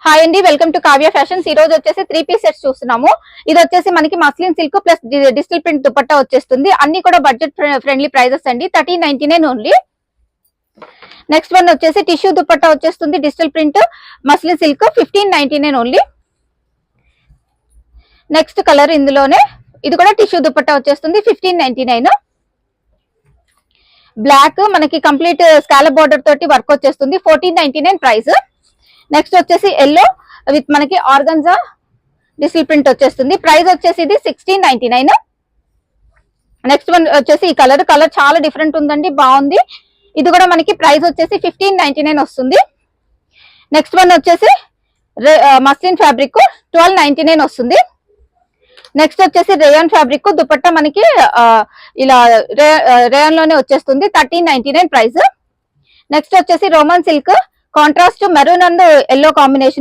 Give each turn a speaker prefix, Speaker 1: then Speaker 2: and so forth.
Speaker 1: Hi అండి, welcome to Kavya fashions. ఈ రోజు వచ్చేసి 3 పీస్ సెట్స్ చూస్తున్నాము. ఇది వచ్చేసి మనకి muslin silk plus digital print dupatta వచ్చేస్తుంది. అన్ని కూడా బడ్జెట్ ఫ్రెండ్లీ ప్రైజెస్ అండి. 1399 ఓన్లీ. నెక్స్ట్ వన్ వచ్చేసి టిష్యూ దుపట్టా వచ్చేస్తుంది. Digital print muslin silk 1599 only. Next colour ఇందులోనే ఇది కూడా టిష్యూ దుపట్టా వచ్చేస్తుంది 1599. బ్లాక్ మనకి కంప్లీట్ స్కాలప్ బార్డర్ తోటి వర్క్ వచ్చేస్తుంది 1499 ప్రైస్. నెక్స్ట్ వచ్చేసి ఎల్లో విత్ మనకి ఆర్గన్జా డిజిటల్ ప్రింట్ వచ్చేస్తుంది. ప్రైస్ వచ్చేసి ఇది 1699. నెక్స్ట్ వన్ వచ్చేసి ఈ కలర్ చాలా డిఫరెంట్ ఉందండి, బాగుంది. ఇది కూడా మనకి ప్రైస్ వచ్చేసి 1599 వస్తుంది. నెక్స్ట్ వన్ వచ్చేసి మస్లిన్ ఫ్యాబ్రిక్ 1299 వస్తుంది. నెక్స్ట్ వచ్చేసి రేయాన్ ఫ్యాబ్రిక్ దుపట్టా మనకి ఇలా రేయాన్ లోనే వచ్చేస్తుంది 1399 ప్రైస్. నెక్స్ట్ వచ్చేసి Roman silk contrast maroon and yellow combination